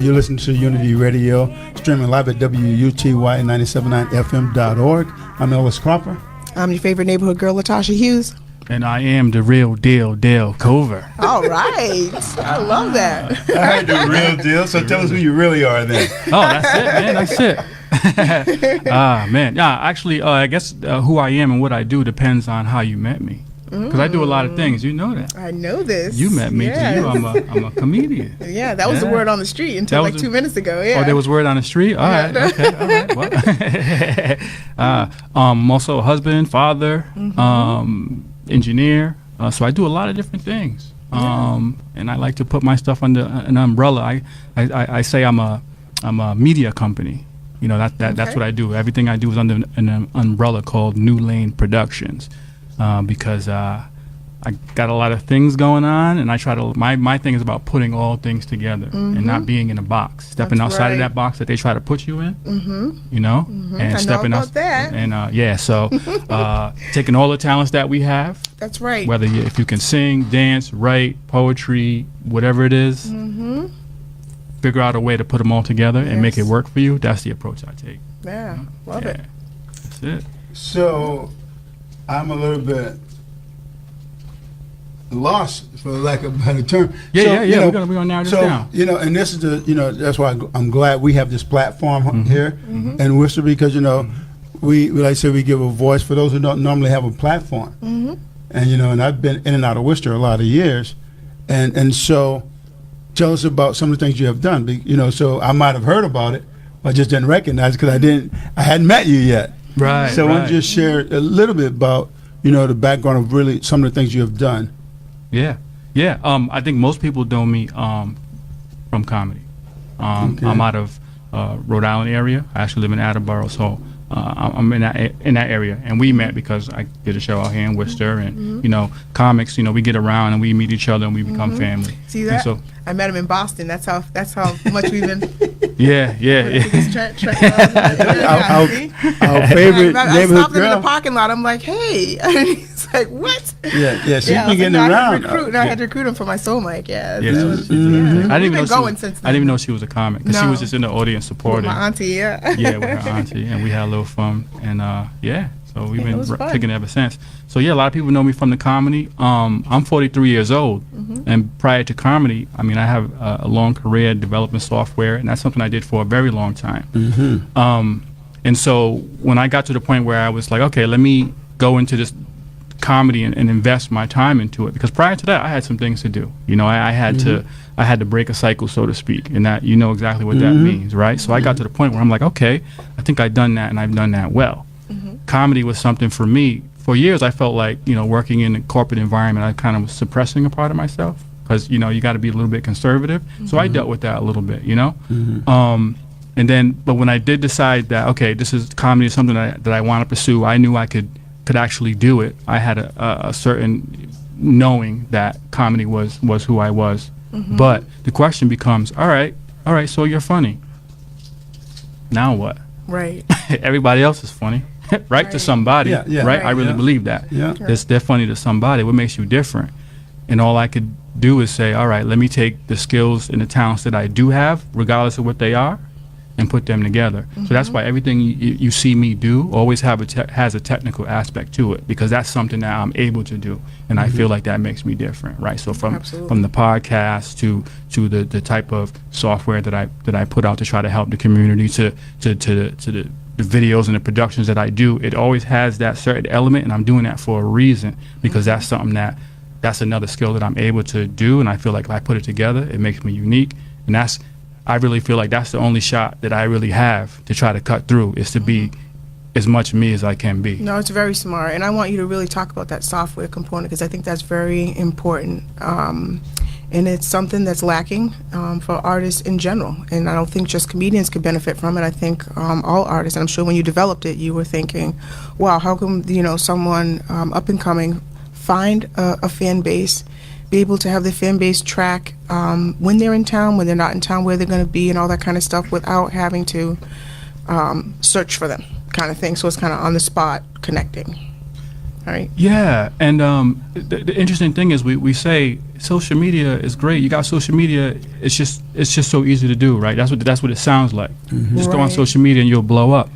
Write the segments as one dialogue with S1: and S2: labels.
S1: You're listening to Unity Radio, streaming live at WUTY979FM.org. I'm Ellis Cropper.
S2: I'm your favorite neighborhood girl, Latasha Hughes.
S3: And I am the real deal, Dale Cover.
S2: All right. I love that.
S1: I heard the real deal, so tell us who you really are then.
S3: Oh, that's it, man. That's it. Man. Yeah, actually, I guess who I am and what I do depends on how you met me. Because I do a lot of things. You know that.
S2: I know this.
S3: You met me.
S2: Yes.
S3: To you, I'm a comedian.
S2: Yeah, that was the word on the street until like 2 minutes ago. Yeah.
S3: Oh, there was word on the street? All right. Okay. All right. Well, I'm also a husband, father, engineer. So I do a lot of different things. And I like to put my stuff under an umbrella. I say I'm a media company. You know, that's what I do. Everything I do is under an umbrella called New Lane Productions. Because I got a lot of things going on, and I try to. My thing is about putting all things together and not being in a box, stepping outside of that box that they try to put you in. You know, and
S2: I
S3: stepping
S2: know about that.
S3: And so taking all the talents that we have.
S2: That's right.
S3: Whether if you can sing, dance, write, poetry, whatever it is, figure out a way to put them all together and make it work for you. That's the approach I take.
S2: Yeah, love it.
S3: That's it.
S1: So I'm a little bit lost, for lack of a better term.
S3: Yeah. We're gonna narrow this down.
S1: You know, and this is that's why I'm glad we have this platform here in Worcester, because we like I said, we give a voice for those who don't normally have a platform. And and I've been in and out of Worcester a lot of years, and so tell us about some of the things you have done. So I might have heard about it, but I just didn't recognize it because I hadn't met you yet.
S3: Right.
S1: So I want to just share a little bit about the background of really some of the things you have done.
S3: Yeah. I think most people know me from comedy. I'm out of Rhode Island area. I actually live in Attleboro, so I'm in that area. And we met because I did a show out here in Worcester, and comics. We get around and we meet each other and we become family.
S2: See that?
S3: So,
S2: I met him in Boston. That's how much we've been.
S3: Yeah.
S1: Our favorite
S2: I
S1: neighborhood
S2: stopped him in
S1: girl.
S2: the parking lot. I'm like, hey. And he's like, what?
S1: Yeah. She's been getting
S2: I
S1: around.
S2: had to recruit him for my soul mic. Yeah.
S3: Yes.
S2: So
S3: I didn't even know
S2: since then.
S3: I didn't even know she was a comic because she was just in the audience supporting.
S2: With my auntie, yeah.
S3: Yeah, with her auntie, and we had a little fun, and so we've been kicking it ever since. So a lot of people know me from the comedy. I'm 43 years old, and prior to comedy, I have a long career developing software, and that's something I did for a very long time. And so when I got to the point where I was like, okay, let me go into this comedy and invest my time into it, because prior to that I had some things to do. I had to break a cycle, so to speak, and that exactly what that means, right? So I got to the point where I'm like, okay, I think I've done that, and I've done that well. Comedy was something for me. For years I felt like working in a corporate environment, I kind of was suppressing a part of myself, because you got to be a little bit conservative. So I dealt with that a little bit, and then but when I did decide that, okay, this is comedy is something that I want to pursue, I knew I could actually do it. I had a certain knowing that comedy was who I was. But the question becomes, all right, so you're funny. Now what?
S2: Right.
S3: Everybody else is funny, right? To somebody, right? I really believe that.
S1: Yeah.
S3: They're funny to somebody. What makes you different? And all I could do is say, all right, let me take the skills and the talents that I do have, regardless of what they are, and put them together. So that's why everything you see me do always has a technical aspect to it, because that's something that I'm able to do, and I feel like that makes me different, right? So from the podcast to the type of software that I put out to try to help the community, to the videos and the productions that I do, it always has that certain element, and I'm doing that for a reason, because that's something that's another skill that I'm able to do, and I feel like if I put it together, it makes me unique, and I really feel like that's the only shot that I really have to try to cut through, is to be as much me as I can be.
S2: No, it's very smart, and I want you to really talk about that software component, because I think that's very important, and it's something that's lacking for artists in general, and I don't think just comedians could benefit from it. I think all artists, and I'm sure when you developed it, you were thinking, wow, how come someone up and coming find a fan base, be able to have the fan base track when they're in town, when they're not in town, where they're going to be, and all that kind of stuff, without having to search for them, kind of thing. So it's kind of on the spot connecting. right?
S3: Yeah, and the interesting thing is we say social media is great. You got social media. It's just so easy to do, right? That's what it sounds like. Just go on
S2: Right.
S3: social media and you'll blow up.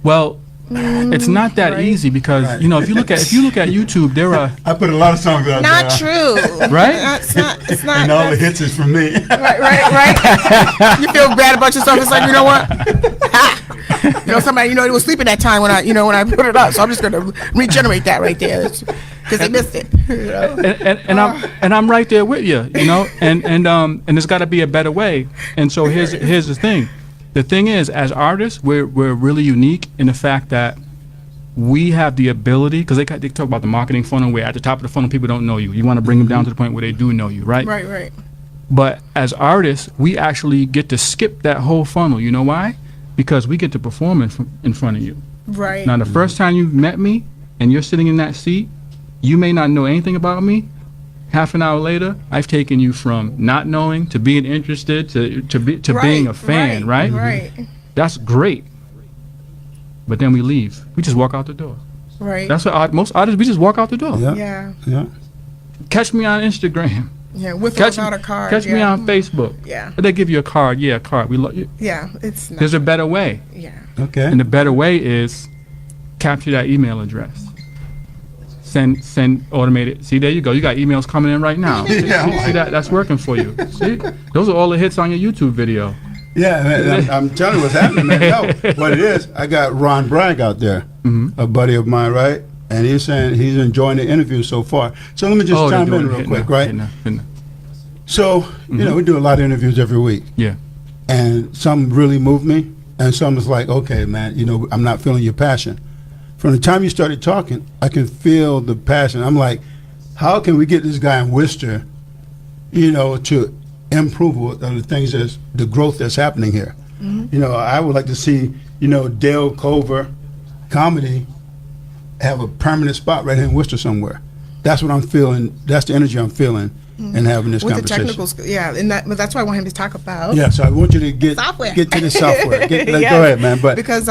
S3: Well, it's not that
S2: right.
S3: easy because if you look at YouTube, there are
S1: I put a lot of songs out
S2: Not
S1: there.
S2: true.
S3: Right?
S2: It's not.
S1: And all the hits is from me.
S2: Right. You feel bad about yourself. It's like, you know what? Somebody, he was sleeping that time when I put it up. So I'm just going to regenerate that right there because they missed it.
S3: and I'm right there with you, and there's got to be a better way. And so here's the thing. The thing is, as artists, we're really unique in the fact that we have the ability, because they talk about the marketing funnel, where at the top of the funnel, people don't know you. You want to bring them down to the point where they do know you, right?
S2: Right.
S3: But as artists, we actually get to skip that whole funnel. You know why? Because we get to perform in front of you.
S2: Right.
S3: Now, the first time you met me and you're sitting in that seat, you may not know anything about me. Half an hour later, I've taken you from not knowing to being interested to being a fan, right?
S2: Right.
S3: That's great. But then we leave. We just walk out the door.
S2: Right.
S3: That's what most artists, we just walk out the door.
S2: Yeah.
S3: Catch me on Instagram.
S2: Yeah. With or without a card.
S3: Catch me on Facebook.
S2: Yeah.
S3: They give you a card. Yeah, a card. We love you.
S2: Yeah. It's not.
S3: There's a better way.
S2: Yeah.
S1: Okay.
S3: And the better way is capture that email address. Send automated. See, there you go. You got emails coming in right now.
S1: Yeah.
S3: See that? That's working for you. See? Those are all the hits on your YouTube video.
S1: Yeah, man, I'm telling you what's happening, man. No, what it is, I got Ron Bragg out there, a buddy of mine, right? And he's saying he's enjoying the interview so far. So let me just chime in real quick, right? So, we do a lot of interviews every week.
S3: Yeah.
S1: And some really move me, and some is like, okay, man, I'm not feeling your passion. From the time you started talking, I can feel the passion. I'm like, how can we get this guy in Worcester, to improve the things the growth that's happening here? I would like to see, Dale Culver comedy have a permanent spot right here in Worcester somewhere. That's what I'm feeling. That's the energy I'm feeling in having this
S2: With
S1: conversation.
S2: the technical, but that's why I want him to talk about.
S1: Yeah, so I want you to get
S2: Software.
S1: to the software. Go
S2: Yeah.
S1: ahead, man. But
S2: Because,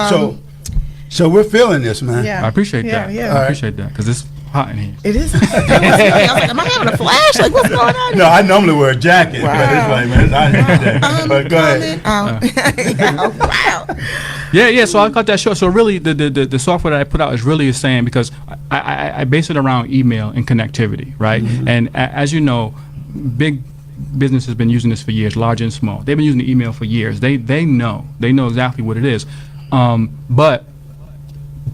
S1: so we're feeling this, man.
S2: Yeah.
S3: I appreciate that.
S2: Yeah.
S3: I appreciate that because it's hot in here.
S2: It is. I was like, am I having a flash? Like, what's going on?
S1: No, I normally wear a jacket, but it's
S2: Wow.
S1: like, man, it's hot in here. But go ahead.
S2: Wow.
S3: Yeah. So I cut that short. So really, the software that I put out is really saying because I base it around email and connectivity, right? And as you know, big business has been using this for years, large and small. They've been using the email for years. They know exactly what it is. But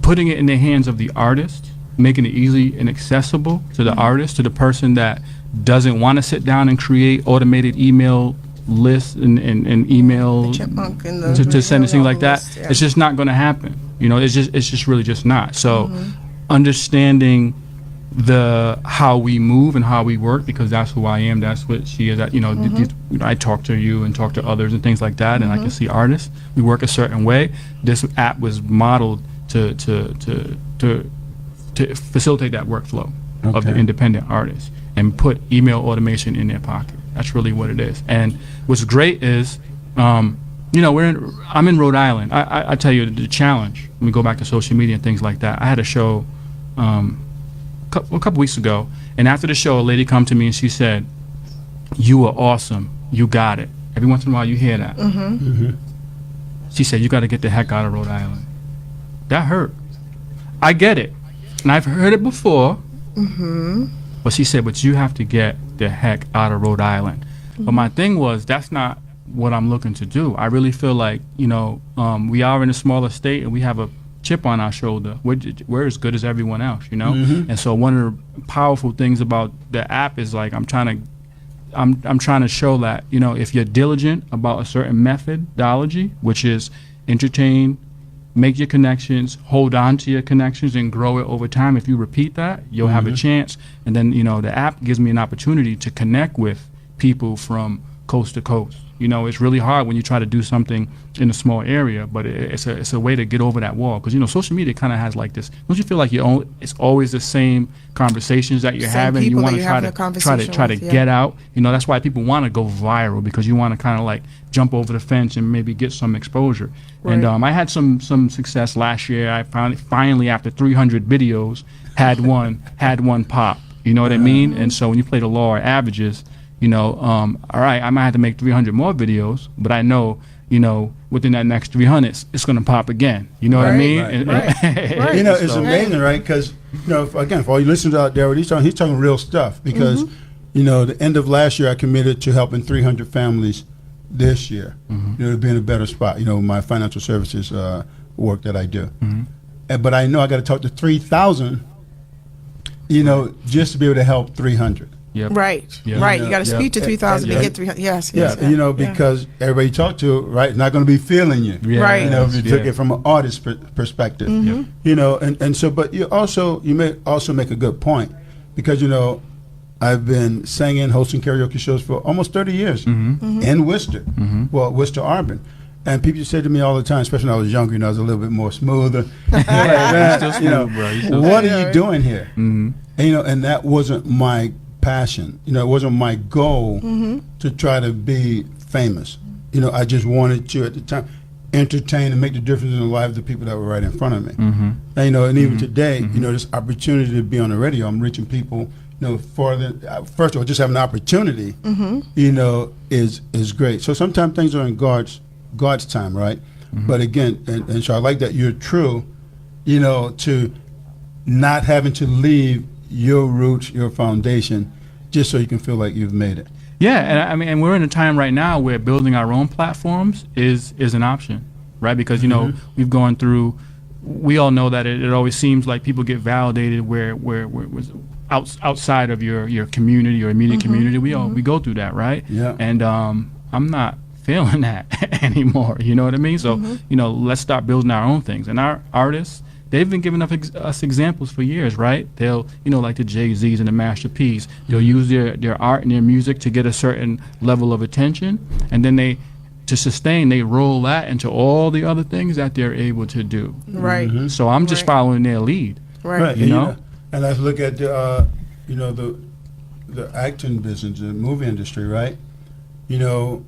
S3: putting it in the hands of the artist, making it easy and accessible to the artist, to the person that doesn't want to sit down and create automated email lists and email
S2: Chipmunk and
S3: to send and things like that.
S2: list, yeah.
S3: It's just not going to happen. It's just really just not. So understanding how we move and how we work, because that's who I am, that's what she is. I talk to you and talk to others and things like that, and I can see artists. We work a certain way. This app was modeled to facilitate that workflow of the independent artists and put email automation in their pocket. That's really what it is. And what's great is, I'm in Rhode Island. I tell you the challenge. When we go back to social media and things like that. I had a show a couple weeks ago, and after the show, a lady come to me and she said, "You were awesome. You got it." Every once in a while, you hear that. She said, "You got to get the heck out of Rhode Island." That hurt. I get it, and I've heard it before. But she said, "But you have to get the heck out of Rhode Island." But my thing was, that's not what I'm looking to do. I really feel like, we are in a smaller state and we have a chip on our shoulder. We're as good as everyone else, And so one of the powerful things about the app is like I'm trying to show that, if you're diligent about a certain methodology, which is entertain, make your connections, hold on to your connections, and grow it over time. If you repeat that, you'll have a chance. And then, the app gives me an opportunity to connect with people from coast to coast. You know, it's really hard when you try to do something in a small area, but it's a way to get over that wall. Because, you know, social media kind of has like this. Don't you feel like it's always the same conversations that you're having? You want to try to get out. You know, that's why people want to go viral, because you want to kind of like jump over the fence and maybe get some exposure. Right. And I had some success last year. I finally after 300 videos had one pop. You know what I mean? And so when you play the law of averages, you know, all right, I might have to make 300 more videos, but I know, you know, within that next 300, it's going to pop again. You know what I mean?
S1: Right. You know, it's amazing, right? Because, you know, again, for all you listeners out there, he's talking real stuff. Because, you know, the end of last year, I committed to helping 300 families this year, you know, to be in a better spot. You know, my financial services work that I do. But I know I got to talk to 3,000, you know, just to be able to help 300.
S3: Yep.
S2: Right,
S3: Yep.
S2: right. You got to speak to 3,000 to get 300. Yes.
S1: You know, because everybody you talk to, right, not going to be feeling you.
S2: Right.
S1: You know, if you took it from an artist perspective. You know, and so, but you may also make a good point, because, you know, I've been singing, hosting karaoke shows for almost 30 years in Worcester, well, Worcester Urban. And people say to me all the time, especially when I was younger, you know, I was a little bit more smoother. You know, what are you doing here? And, you know, and that wasn't my passion. You know, it wasn't my goal to try to be famous. You know, I just wanted to, at the time, entertain and make the difference in the lives of the people that were right in front of me. And, you know, and even today, you know, this opportunity to be on the radio, I'm reaching people, you know, first of all, just having an opportunity, you know, is great. So sometimes things are in God's time, right? But again, and so I like that you're true, you know, to not having to leave your roots, your foundation, just so you can feel like you've made it.
S3: Yeah, and I mean, and we're in a time right now where building our own platforms is an option, right? Because, you know, we've gone through, we all know that it always seems like people get validated where outside of your community or immediate community. We go through that, right?
S1: Yeah.
S3: And I'm not feeling that anymore. You know what I mean? So, you know, let's start building our own things. And our artists, they've been giving us examples for years, right? They'll, you know, like the Jay-Z's and the Master P's, they'll use their art and their music to get a certain level of attention, and then to sustain, they roll that into all the other things that they're able to do.
S2: Right.
S3: So I'm just following their lead.
S2: Right.
S3: You know?
S1: And let's look at the, you know, the acting business, the movie industry, right? You know,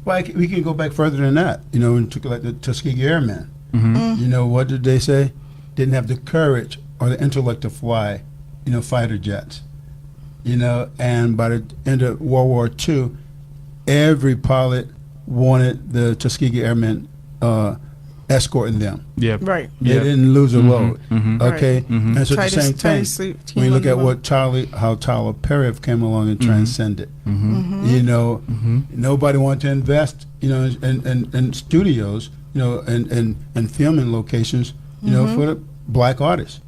S1: well, we can go back further than that. You know, and took like the Tuskegee Airmen. You know, what did they say? Didn't have the courage or the intellect to fly, you know, fighter jets. You know, and by the end of World War II, every pilot wanted the Tuskegee Airmen escorting them.
S3: Yeah.
S2: Right.
S1: They didn't lose a load. Okay.
S2: Right.
S1: And so at the same time, when you look at what how Tyler Perry came along and transcended, you know, nobody wanted to invest, you know, in studios, you know, and filming locations, you know, for the black artists.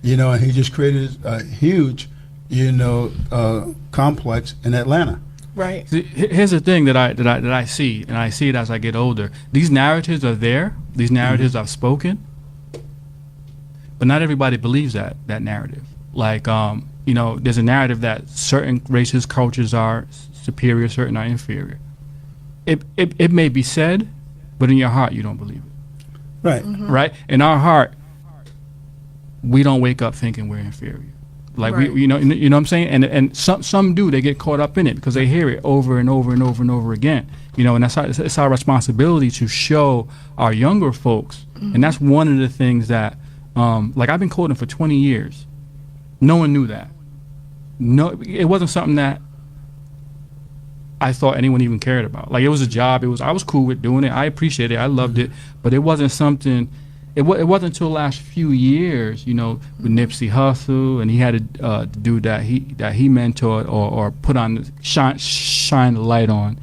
S1: You know, and he just created a huge, you know, complex in Atlanta.
S2: Right.
S3: See, here's the thing that I see, and I see it as I get older. These narratives are there. These narratives are spoken, but not everybody believes that narrative. Like, you know, there's a narrative that certain races, cultures are superior, certain are inferior. It may be said, but in your heart you don't believe it.
S1: Right.
S3: Right. In our heart, we don't wake up thinking we're inferior. Like you know what I'm saying, and some do. They get caught up in it because they hear it over and over and over and over again. You know, and it's our responsibility to show our younger folks, and that's one of the things that, like I've been coding for 20 years. No one knew that. No, it wasn't something that I thought anyone even cared about. Like, it was a job. I was cool with doing it. I appreciated it. I loved it, but it wasn't something. It wasn't until the last few years, you know, with Nipsey Hussle, and he had a dude that he mentored or put on shine the light on,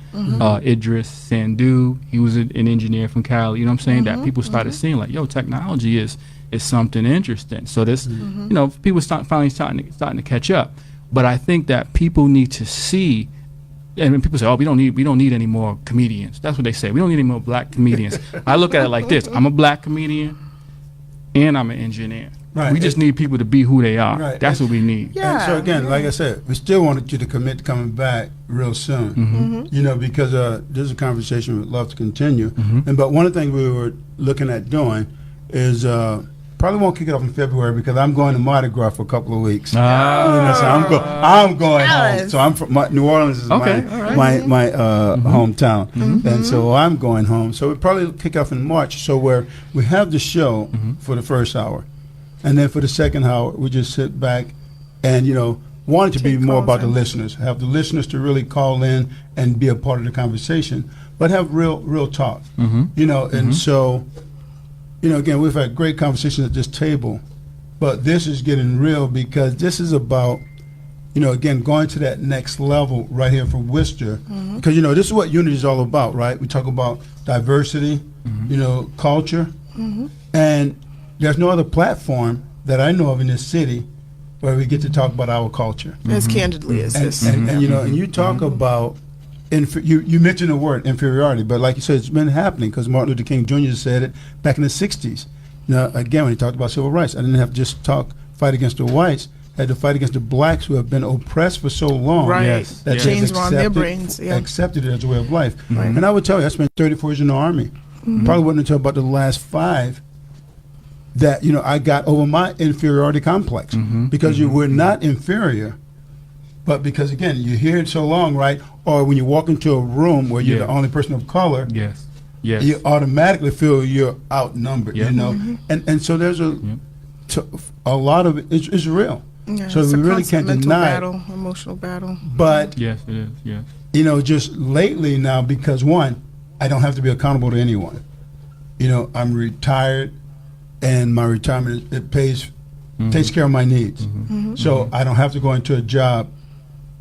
S3: Idris Sandu. He was an engineer from Cali. You know what I'm saying? That people started seeing like, yo, technology is something interesting. So this, you know, people finally starting to catch up. But I think that people need to see. And when people say, "Oh, we don't need any more comedians," that's what they say. We don't need any more black comedians. I look at it like this: I'm a black comedian, and I'm an engineer.
S1: Right.
S3: We just need people to be who they are.
S1: Right.
S3: That's what we need.
S2: Yeah.
S1: And so again, like I said, we still wanted you to commit to coming back real soon. You know, because this is a conversation we'd love to continue. And but one of the things we were looking at doing is probably won't kick it off in February because I'm going to Mardi Gras for a couple of weeks. You know, so I'm going home. So I'm from New Orleans is
S3: Okay.
S1: my hometown, and so I'm going home. So we'll probably kick off in March. So where we have the show for the first hour, and then for the second hour we just sit back and want it to be
S2: Take
S1: more
S2: calls
S1: about the
S2: in.
S1: listeners, have the listeners to really call in and be a part of the conversation, but have real talk. And so. Again, we've had great conversations at this table, but this is getting real because this is about, again, going to that next level right here for Worcester. Because, this is what unity is all about, right? We talk about diversity, culture, and there's no other platform that I know of in this city where we get to talk about our culture.
S2: As candidly as this.
S1: And you talk about, you mentioned the word inferiority, but like you said, it's been happening because Martin Luther King Jr. said it back in the 60s. Now, again, when he talked about civil rights, I didn't have to just fight against the whites, I had to fight against the blacks who have been oppressed for so long.
S2: Right.
S3: Yes.
S1: That
S3: Yes.
S1: they've
S2: Chains around their brains. Yeah.
S1: accepted it as a way of life.
S2: Right.
S1: And I would tell you, I spent 34 years in the Army. Probably wasn't until about the last 5 that, I got over my inferiority complex because you were not inferior. But because, again, you hear it so long, right? Or when you walk into a room where you're the only person of color,
S3: Yes.
S1: you automatically feel you're outnumbered,
S3: Yeah.
S1: And so there's a lot of it is real.
S2: Yeah,
S1: So
S2: it's
S1: we
S2: a
S1: really
S2: constant
S1: can't
S2: mental
S1: deny it.
S2: battle, emotional battle.
S1: But,
S3: Yes, it is. Yes.
S1: just lately now, because one, I don't have to be accountable to anyone. I'm retired, and my retirement, it takes care of my needs. So I don't have to go into a job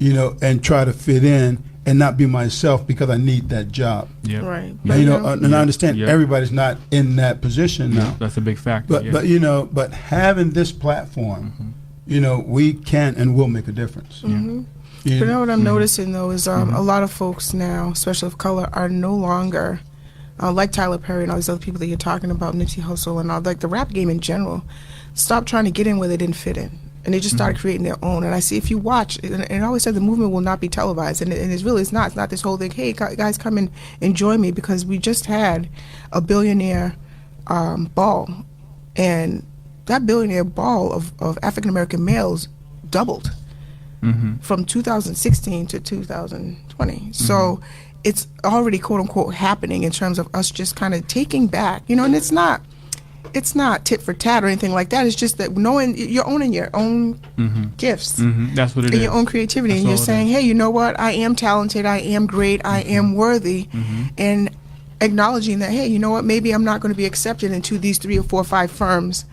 S1: and try to fit in and not be myself because I need that job.
S3: Yeah.
S2: Right.
S1: And, and I understand
S3: Yeah.
S1: everybody's not in that position now.
S3: That's a big factor.
S1: But
S3: yeah.
S1: but having this platform, we can and will make a difference.
S2: But what I'm noticing though is a lot of folks now, especially of color, are no longer like Tyler Perry and all these other people that you're talking about, Nipsey Hussle and all, like the rap game in general, stopped trying to get in where they didn't fit in. And they just started creating their own. And I see, if you watch, and I always said the movement will not be televised. And it's not. It's not this whole thing, hey, guys, come and enjoy me, because we just had a billionaire ball. And that billionaire ball of African-American males doubled from 2016 to 2020. So it's already, quote unquote, happening in terms of us just kind of taking back, and it's not tit for tat or anything like that. It's just that knowing you're owning your own gifts
S3: That's what it
S2: and
S3: is.
S2: your own creativity,
S3: That's
S2: and you're
S3: all it
S2: saying,
S3: is.
S2: hey, you know what? I am talented. I am great. I am worthy. And acknowledging that, hey, you know what? Maybe I'm not going to be accepted into these 3 or 4 or 5 firms,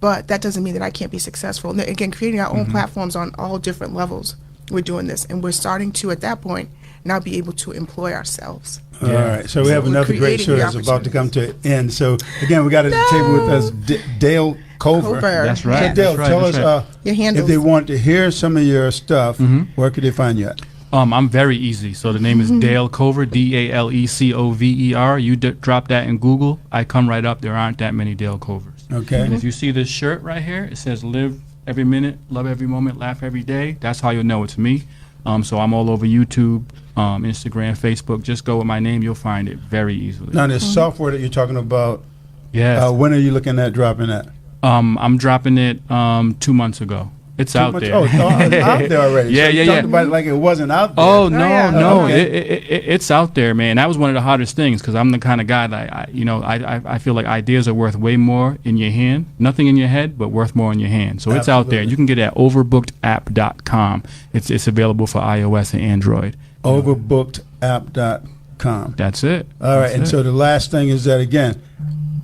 S2: but that doesn't mean that I can't be successful. And again, creating our own platforms on all different levels. We're doing this, and we're starting to, at that point, now be able to employ ourselves.
S1: All right. So we have
S2: we're
S1: another great
S2: creating
S1: show
S2: the
S1: that's about to come to an end. So again, we got at the table with us Dale Cover.
S3: That's right.
S1: So Dale,
S3: That's right,
S1: tell
S3: that's
S1: us
S3: right.
S2: Your handles.
S1: if they want to hear some of your stuff, where could they find you at?
S3: I'm very easy. So the name is Dale Cover, DALECOVER. You drop that in Google, I come right up. There aren't that many Dale Covers.
S1: Okay.
S3: And if you see this shirt right here, it says "Live every minute, love every moment, laugh every day." That's how you'll know it's me. So I'm all over YouTube, Instagram, Facebook. Just go with my name, you'll find it very easily.
S1: Now, this software that you're talking about,
S3: Yes.
S1: when are you looking at dropping that?
S3: I'm dropping it 2 months ago. It's out there.
S1: Oh, it's out there already.
S3: Yeah,
S1: so you
S3: yeah,
S1: talked
S3: yeah.
S1: about it like it wasn't out there.
S3: Oh no,
S2: yeah.
S3: no,
S1: Okay.
S3: it's out there, man. That was one of the hardest things because I'm the kind of guy that I feel like ideas are worth way more in your hand, nothing in your head, but worth more in your hand. So it's out there.
S1: Absolutely.
S3: You can get it at overbookedapp.com. It's available for iOS and Android.
S1: Overbookedapp.com.
S3: That's it.
S1: All right.
S3: That's
S1: And
S3: it.
S1: so the last thing is that, again,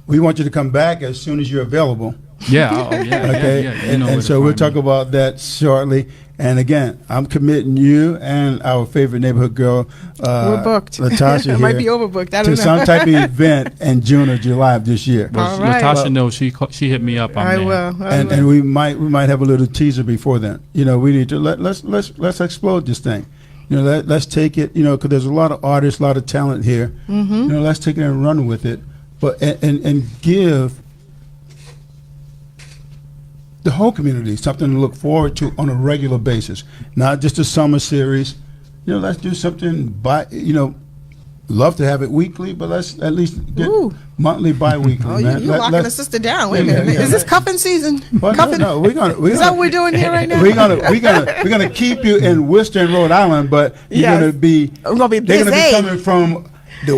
S1: we want you to come back as soon as you're available.
S3: Yeah. Oh, yeah.
S1: Okay.
S3: Yeah, yeah. You know where
S1: And
S3: to
S1: so we'll
S3: find
S1: talk
S3: me.
S1: about that shortly. And again, I'm committing you and our favorite neighborhood girl,
S2: We're booked.
S1: Latasha,
S2: It might be
S1: here
S2: overbooked. I
S1: to
S2: don't know.
S1: some type of event in June or July of this year.
S3: Well,
S2: All right.
S3: Latasha knows she hit me up on
S2: I
S3: that.
S2: will.
S1: And we might have a little teaser before then. We need to let's explode this thing. Let's take it. Because there's a lot of artists, a lot of talent here. Let's take it and run with it, but and give the whole community something to look forward to on a regular basis, not just a summer series. You know, let's do something love to have it weekly, but let's at least get monthly, bi-weekly.
S2: Oh, you're locking a sister down. Wait a minute. Is this cuffing season?
S1: Well,
S2: cuffing?
S1: No, is that
S2: what we're doing here right now?
S1: We're gonna keep you in Worcester and Rhode Island, but you're gonna be.
S2: We're gonna be
S1: They're
S2: busy.
S1: gonna be coming from